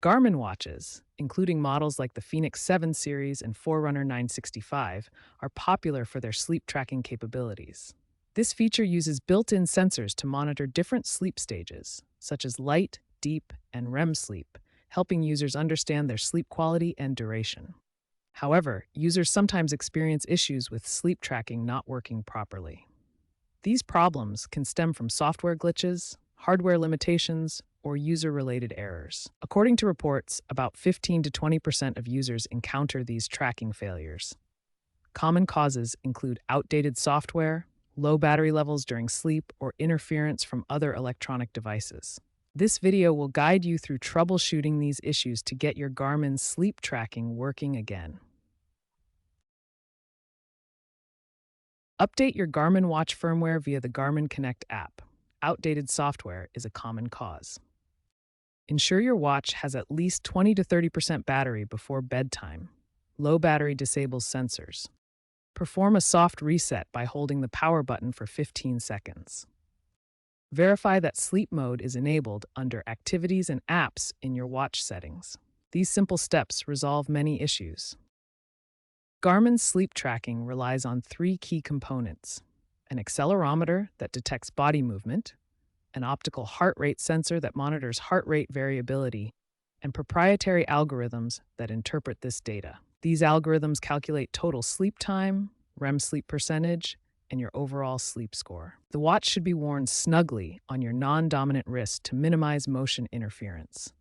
Garmin watches, including models like the Fenix 7 series and Forerunner 965, are popular for their sleep tracking capabilities. This feature uses built-in sensors to monitor different sleep stages, such as light, deep, and REM sleep, helping users understand their sleep quality and duration. However, users sometimes experience issues with sleep tracking not working properly. These problems can stem from software glitches, hardware limitations, or user-related errors. According to reports, about 15 to 20% of users encounter these tracking failures. Common causes include outdated software, low battery levels during sleep, or interference from other electronic devices. This video will guide you through troubleshooting these issues to get your Garmin sleep tracking working again. Update your Garmin watch firmware via the Garmin Connect app. Outdated software is a common cause. Ensure your watch has at least 20 to 30% battery before bedtime. Low battery disables sensors. Perform a soft reset by holding the power button for 15 seconds. Verify that sleep mode is enabled under Activities and Apps in your watch settings. These simple steps resolve many issues. Garmin's sleep tracking relies on three key components: an accelerometer that detects body movement, an optical heart rate sensor that monitors heart rate variability, and proprietary algorithms that interpret this data. These algorithms calculate total sleep time, REM sleep percentage, and your overall sleep score. The watch should be worn snugly on your non-dominant wrist to minimize motion interference.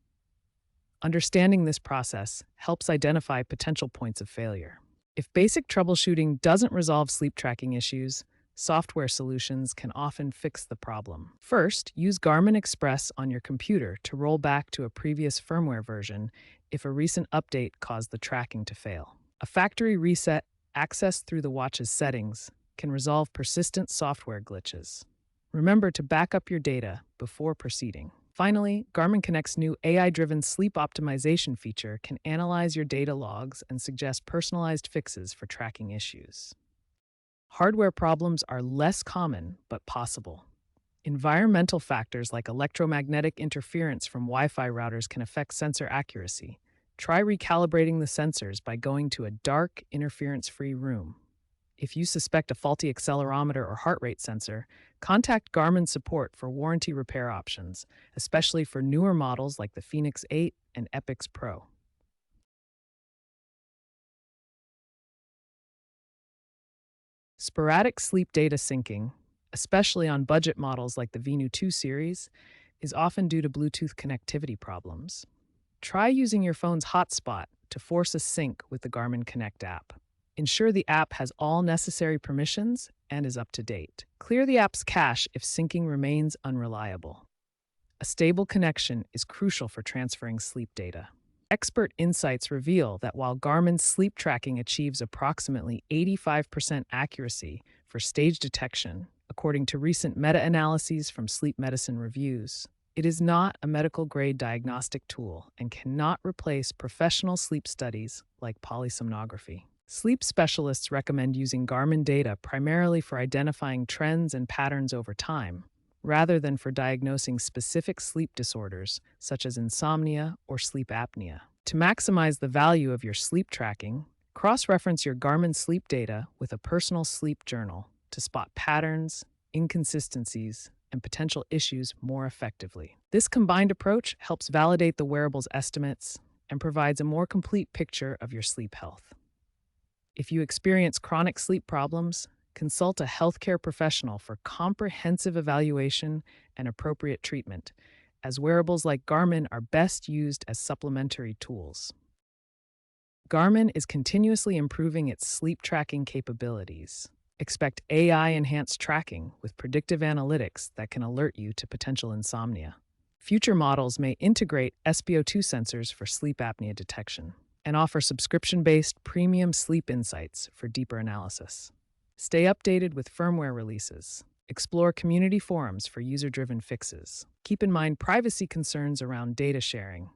Understanding this process helps identify potential points of failure. If basic troubleshooting doesn't resolve sleep tracking issues, software solutions can often fix the problem. First, use Garmin Express on your computer to roll back to a previous firmware version if a recent update caused the tracking to fail. A factory reset accessed through the watch's settings can resolve persistent software glitches. Remember to back up your data before proceeding. Finally, Garmin Connect's new AI-driven sleep optimization feature can analyze your data logs and suggest personalized fixes for tracking issues. Hardware problems are less common but possible. Environmental factors like electromagnetic interference from Wi-Fi routers can affect sensor accuracy. Try recalibrating the sensors by going to a dark, interference-free room. If you suspect a faulty accelerometer or heart rate sensor, contact Garmin support for warranty repair options, especially for newer models like the Fenix 8 and Epix Pro. Sporadic sleep data syncing, especially on budget models like the Venu 2 series, is often due to Bluetooth connectivity problems. Try using your phone's hotspot to force a sync with the Garmin Connect app. Ensure the app has all necessary permissions and is up to date. Clear the app's cache if syncing remains unreliable. A stable connection is crucial for transferring sleep data. Expert insights reveal that while Garmin's sleep tracking achieves approximately 85% accuracy for stage detection, according to recent meta-analyses from Sleep Medicine Reviews, it is not a medical-grade diagnostic tool and cannot replace professional sleep studies like polysomnography. Sleep specialists recommend using Garmin data primarily for identifying trends and patterns over time, rather than for diagnosing specific sleep disorders such as insomnia or sleep apnea. To maximize the value of your sleep tracking, cross-reference your Garmin sleep data with a personal sleep journal to spot patterns, inconsistencies, and potential issues more effectively. This combined approach helps validate the wearable's estimates and provides a more complete picture of your sleep health. If you experience chronic sleep problems, consult a healthcare professional for comprehensive evaluation and appropriate treatment, as wearables like Garmin are best used as supplementary tools. Garmin is continuously improving its sleep tracking capabilities. Expect AI-enhanced tracking with predictive analytics that can alert you to potential insomnia. Future models may integrate SpO2 sensors for sleep apnea detection and offer subscription-based premium sleep insights for deeper analysis. Stay updated with firmware releases. Explore community forums for user-driven fixes. Keep in mind privacy concerns around data sharing